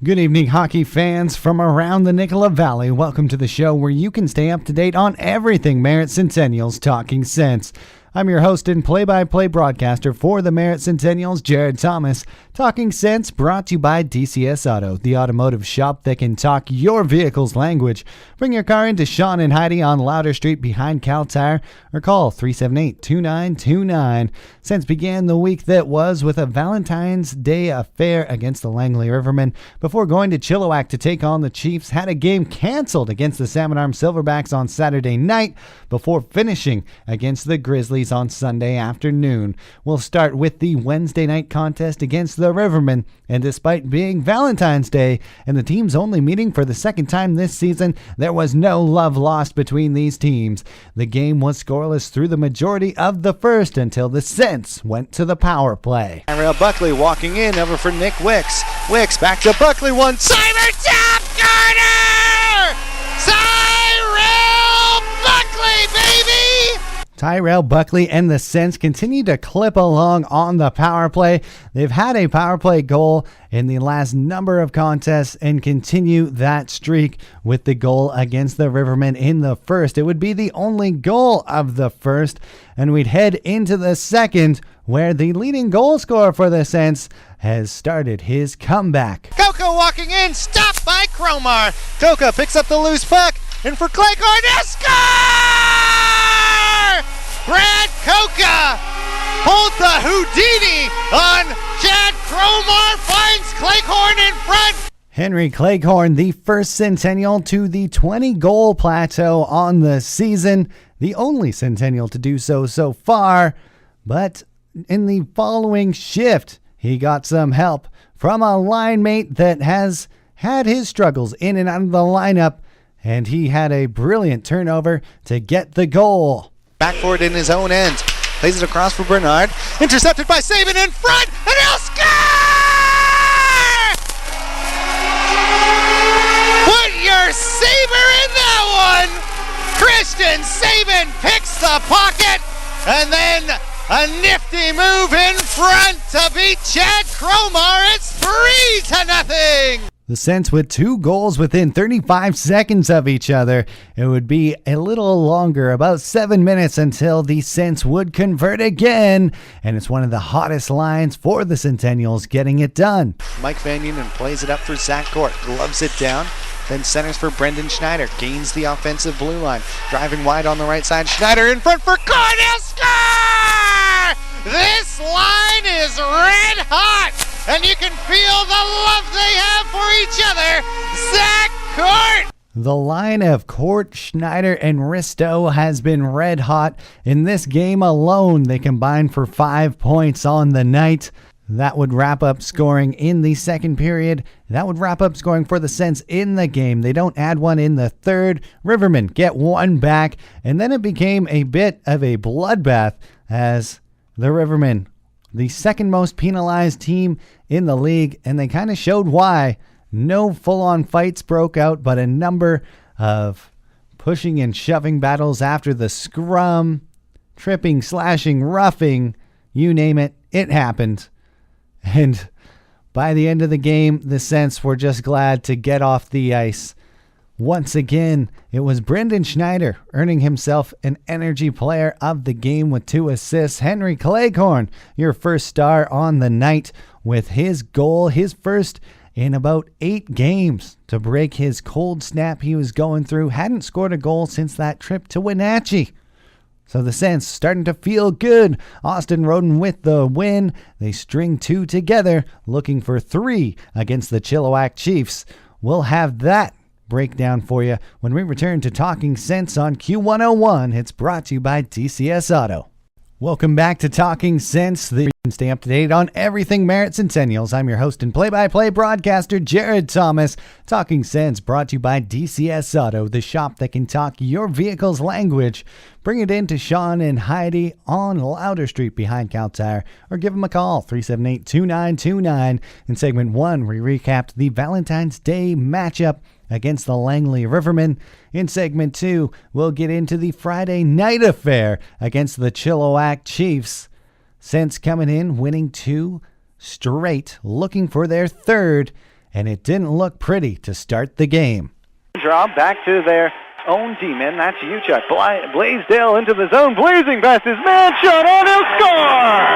Good evening, hockey fans from around the Nicola Valley. Welcome to the show where you can stay up to date on everything Merritt Centennials Talking Sense. I'm your host and play-by-play broadcaster for the Merritt Centennials, Jared Thomas. Talking Sense brought to you by DCS Auto, the automotive shop that can talk your vehicle's language. Bring your car into Sean and Heidi on Louder Street behind Cal Tire or call 378-2929. Sense began the week that was with a Valentine's Day affair against the Langley Rivermen before going to Chilliwack to take on the Chiefs. Had a game canceled against the Salmon Arm Silverbacks on Saturday night before finishing against the Grizzlies on Sunday afternoon. We'll start with the Wednesday night contest against the Rivermen, and despite being Valentine's Day and the teams only meeting for the second time this season, there was no love lost between these teams. The game was scoreless through the majority of the first until the Sens went to the power play. Tyrell Buckley walking in over for Nick Wicks. Wicks back to Buckley, one timer, top corner! Tyrell Buckley, baby! Tyrell Buckley and the Sens continue to clip along on the power play. They've had a power play goal in the last number of contests and continue that streak with the goal against the Rivermen in the first. It would be the only goal of the first, and we'd head into the second where the leading goal scorer for the Sens has started his comeback. Coca walking in, stopped by Cromar. Coca picks up the loose puck, and for Claycorn to score! Brad Coca holds the Houdini on Chad Cromar, finds Claycorn in front. Henry Claycorn, the first Centennial to the 20-goal plateau on the season, the only Centennial to do so far, but in the following shift, he got some help from a line mate that has had his struggles in and out of the lineup, and he had a brilliant turnover to get the goal. Back for it in his own end. Plays it across for Bernard. Intercepted by Saban in front, and he'll score! Put your saber in that one! Christian Saban picks the pocket, and then a nifty move in front to beat Chad Cromar. It's 3-0. The Sens with 2 goals within 35 seconds of each other. It would be a little longer, about 7 minutes, until the Sens would convert again. And it's one of the hottest lines for the Centennials getting it done. Mike Van Union plays it up for Zach Court, gloves it down, then centers for Brendan Schneider, gains the offensive blue line, driving wide on the right side. Schneider in front for Cornell, score! This line is red hot, and you can feel the love they have for each other. Zach Court! The line of Court, Schneider, and Risto has been red hot. In this game alone, they combined for 5 points on the night. That would wrap up scoring in the second period. That would wrap up scoring for the Sens in the game. They don't add one in the third. Rivermen get one back, and then it became a bit of a bloodbath as the Rivermen, the second most penalized team in the league, and they kind of showed why. No full-on fights broke out, but a number of pushing and shoving battles after the scrum, tripping, slashing, roughing, you name it, it happened. And by the end of the game, the Sens were just glad to get off the ice. Once again, it was Brendan Schneider earning himself an Energy Player of the Game with 2 assists. Henry Claycorn, your first star on the night with his goal, his first in about 8 games to break his cold snap he was going through. Hadn't scored a goal since that trip to Wenatchee. So the Sens starting to feel good. Austin Roden with the win. They string 2 together, looking for 3 against the Chilliwack Chiefs. We'll have that breakdown for you when we return to Talking Sense on Q101. It's brought to you by DCS Auto. Welcome back to Talking Sense. You can stay up to date on everything Merritt Centennials. I'm your host and play-by-play broadcaster, Jared Thomas. Talking Sense brought to you by DCS Auto, the shop that can talk your vehicle's language. Bring it in to Sean and Heidi on Louder Street behind Cal Tire, or give them a call, 378-2929. In segment 1, we recapped the Valentine's Day matchup against the Langley Rivermen. In segment 2, we'll get into the Friday night affair against the Chilliwack Chiefs. Sens coming in, winning 2 straight, looking for their third. and it didn't look pretty to start the game. Draw back to their own D-men. That's Uchuk. Blaisdell into the zone, blazing past his man, shot on, he'll score!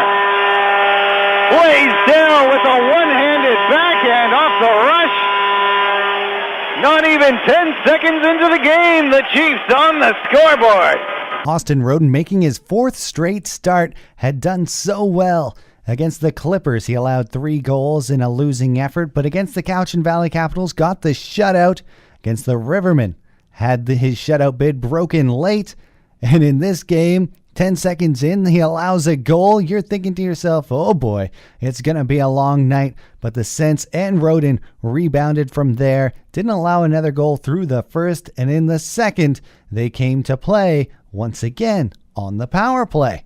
Blaisdell with a one-handed backhand off the rush. Not even 10 seconds into the game, the Chiefs on the scoreboard. Austin Roden, making his 4th straight start, had done so well. Against the Clippers, he allowed 3 goals in a losing effort, but against the Cowichan Valley Capitals, got the shutout. Against the Rivermen, had his shutout bid broken late. And in this game, 10 seconds in, he allows a goal. You're thinking to yourself, oh boy, it's going to be a long night. But the Sens and Roden rebounded from there, didn't allow another goal through the first, and in the second, they came to play once again on the power play.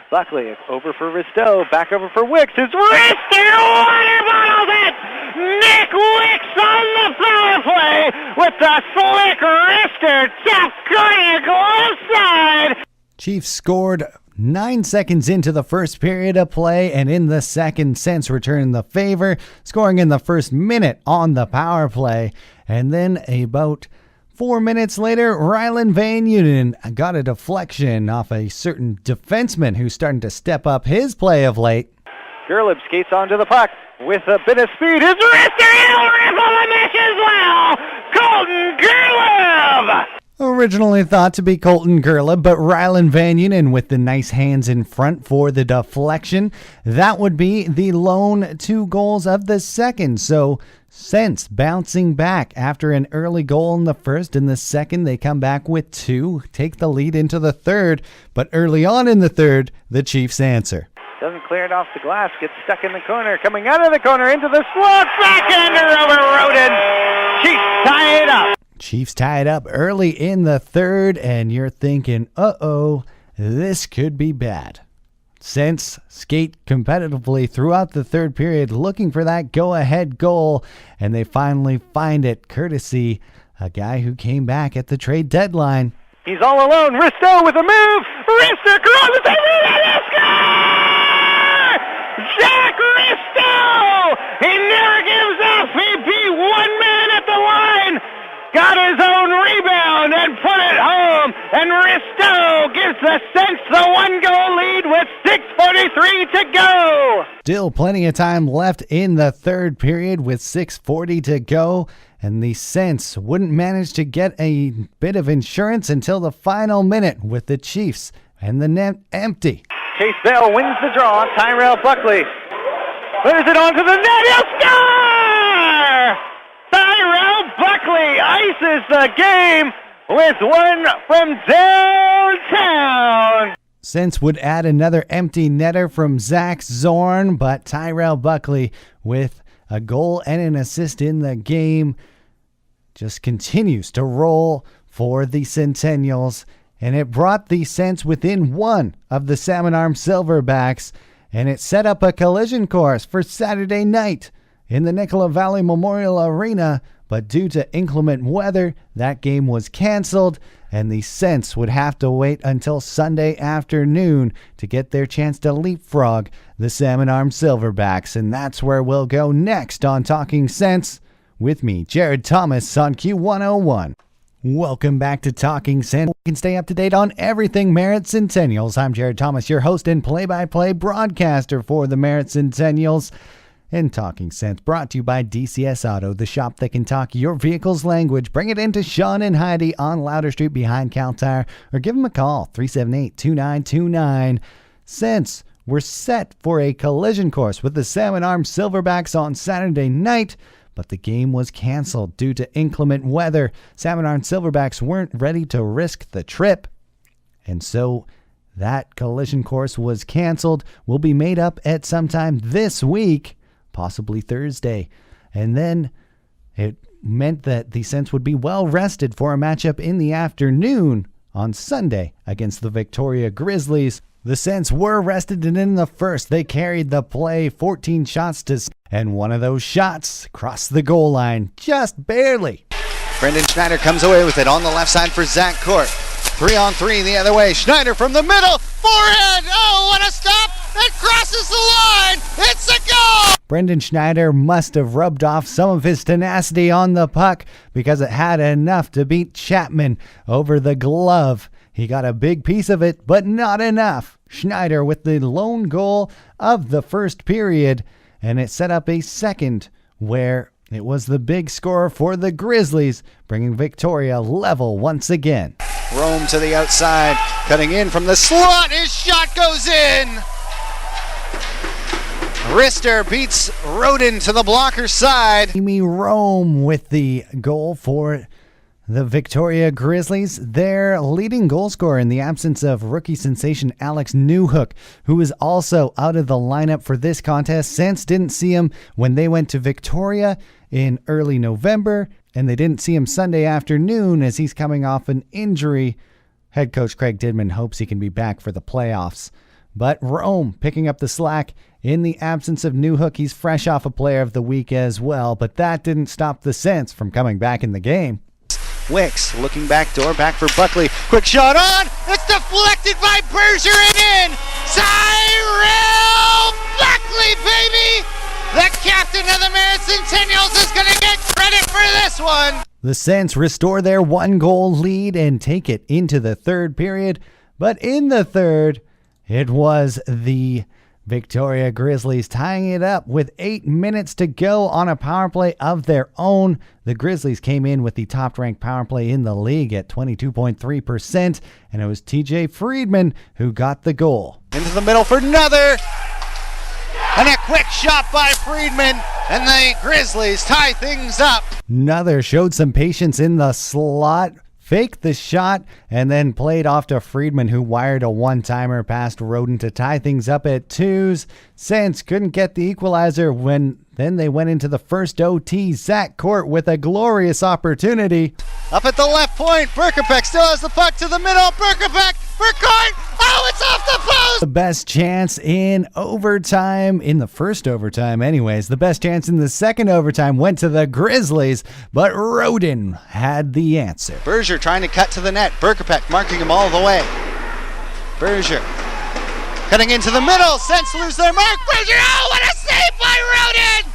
Buckley over for Risto, back over for Wicks. It's Risto, water bottles it! Nick Wicks on the power play with the slick wrister, top corner, goal side. Chiefs scored 9 seconds into the first period of play, and in the second, Sens returned the favor, scoring in the first minute on the power play. And then about 4 minutes later, Rylan Van Unen got a deflection off a certain defenseman who's starting to step up his play of late. Gerlib skates onto the puck with a bit of speed. His wrister, he'll rifle the mesh as well. Colton Gerlib! Originally thought to be Colton Gerlib, but Rylan Van Unen with the nice hands in front for the deflection. That would be the lone 2 goals of the second. So Sens bouncing back after an early goal in the first. In the second, they come back with 2, take the lead into the third. But early on in the third, the Chiefs answer. Doesn't clear it off the glass, gets stuck in the corner, coming out of the corner into the slot, backhander over Roden. Chiefs tie it up. Chiefs tie it up early in the third, and you're thinking, uh-oh, this could be bad. Sens skate competitively throughout the third period, looking for that go-ahead goal, and they finally find it, courtesy a guy who came back at the trade deadline. He's all alone. Risto with a move. Risto crosses the and score! Jack Risto! He never gives up. He beat one man at the line. Got his own rebound and put it home. And Risto gives the Sens the 1-goal lead with 6:43 to go. Still plenty of time left in the third period with 6:40 to go. And the Sens wouldn't manage to get a bit of insurance until the final minute with the Chiefs and the net empty. Chase Bell wins the draw. Tyrell Buckley clears it onto the net. He'll score! Tyrell Buckley ices the game with one from downtown. Sens would add another empty netter from Zach Zorn, but Tyrell Buckley with a goal and an assist in the game just continues to roll for the Centennials, and it brought the Sens within 1 of the Salmon Arm Silverbacks, and it set up a collision course for Saturday night in the Nicola Valley Memorial Arena, but due to inclement weather, that game was canceled, and the Sens would have to wait until Sunday afternoon to get their chance to leapfrog the Salmon Arm Silverbacks, and that's where we'll go next on Talking Sens with me, Jared Thomas, on Q101. Welcome back to Talking Sens. You can stay up to date on everything Merritt Centennials. I'm Jared Thomas, your host and play-by-play broadcaster for the Merritt Centennials. And Talking Sens brought to you by DCS Auto, the shop that can talk your vehicle's language. Bring it into Sean and Heidi on Louder Street behind Cal Tire, or give them a call, 378-2929. Sens, we're set for a collision course with the Salmon Arm Silverbacks on Saturday night, but the game was canceled due to inclement weather. Salmon Arm Silverbacks weren't ready to risk the trip, and so that collision course was canceled. Will be made up at sometime this week, possibly Thursday. And then it meant that the Sens would be well rested for a matchup in the afternoon on Sunday against the Victoria Grizzlies. The Sens were rested, and in the first, they carried the play 14 shots to, and one of those shots crossed the goal line just barely. Brendan Schneider comes away with it on the left side for Zach Court. 3-on-3 the other way. Schneider from the middle. Forehand. Oh, what a stop. It crosses the line. It's a goal. Brendan Schneider must have rubbed off some of his tenacity on the puck because it had enough to beat Chapman over the glove. He got a big piece of it, but not enough. Schneider with the lone goal of the first period, and it set up a second where it was the big score for the Grizzlies, bringing Victoria level once again. Rome to the outside, cutting in from the slot. His shot goes in. Rister beats Roden to the blocker side. Amy Rome with the goal for the Victoria Grizzlies, their leading goal scorer in the absence of rookie sensation Alex Newhook, who is also out of the lineup for this contest. Since didn't see him when they went to Victoria in early November, and they didn't see him Sunday afternoon as he's coming off an injury. Head coach Craig Didman hopes he can be back for the playoffs. But Rome picking up the slack in the absence of Newhook. He's fresh off a player of the week as well, but that didn't stop the Sens from coming back in the game. Wicks looking back door, back for Buckley. Quick shot on. It's deflected by Berger and in. Cyril Buckley, baby. The captain of the Merritt Centennials is going to get credit for this one. The Sens restore their 1-goal lead and take it into the third period. But in the third, it was the Victoria Grizzlies tying it up with 8 minutes to go on a power play of their own. The Grizzlies came in with the top-ranked power play in the league at 22.3%, and it was TJ Friedman who got the goal. Into the middle for another. And a quick shot by Friedman, and the Grizzlies tie things up. Nother showed some patience in the slot, faked the shot, and then played off to Friedman, who wired a one-timer past Roden to tie things up at 2s. Sens couldn't get the equalizer when then they went into the first OT. Zach Court with a glorious opportunity. Up at the left point, Berkopek still has the puck to the middle. Berkopek for Court. Oh, it's off the post! The best chance in overtime, in the first overtime anyways, the best chance in the second overtime went to the Grizzlies, but Roden had the answer. Berger trying to cut to the net. Berkopek marking him all the way. Berger cutting into the middle. Sens lose their mark. Berger, oh, what a save by Roden!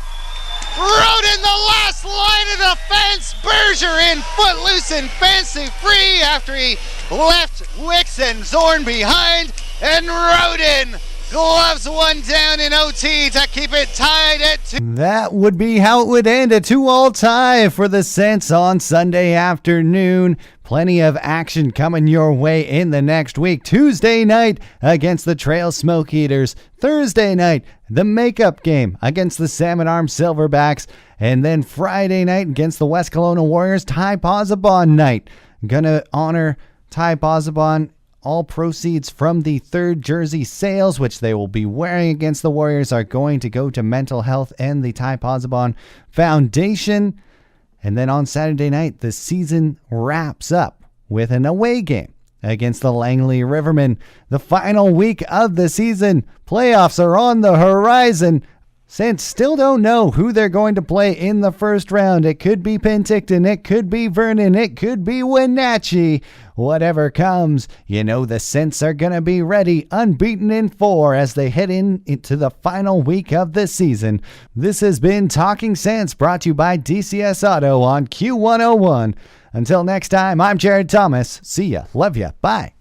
Roden, the last line of defense. Berger in, foot loose and fancy free after he left Wicks and Zorn behind. And Roden gloves one down in OT to keep it tied at 2. That would be how it would end, a 2-all tie for the Sens on Sunday afternoon. Plenty of action coming your way in the next week. Tuesday night against the Trail Smoke Eaters. Thursday night, the makeup game against the Salmon Arm Silverbacks. And then Friday night against the West Kelowna Warriors, Ty Pozzabon night. Gonna honor Ty Pozzabon. All proceeds from the third jersey sales, which they will be wearing against the Warriors, are going to go to mental health and the Ty Pozzabon Foundation. And then on Saturday night, the season wraps up with an away game against the Langley Rivermen. The final week of the season, playoffs are on the horizon. Saints still don't know who they're going to play in the first round. It could be Penticton, it could be Vernon, it could be Wenatchee. Whatever comes, you know the Saints are going to be ready, unbeaten in 4 as they head into the final week of the season. This has been Talking Saints, brought to you by DCS Auto on Q101. Until next time, I'm Jared Thomas. See ya, love ya, bye.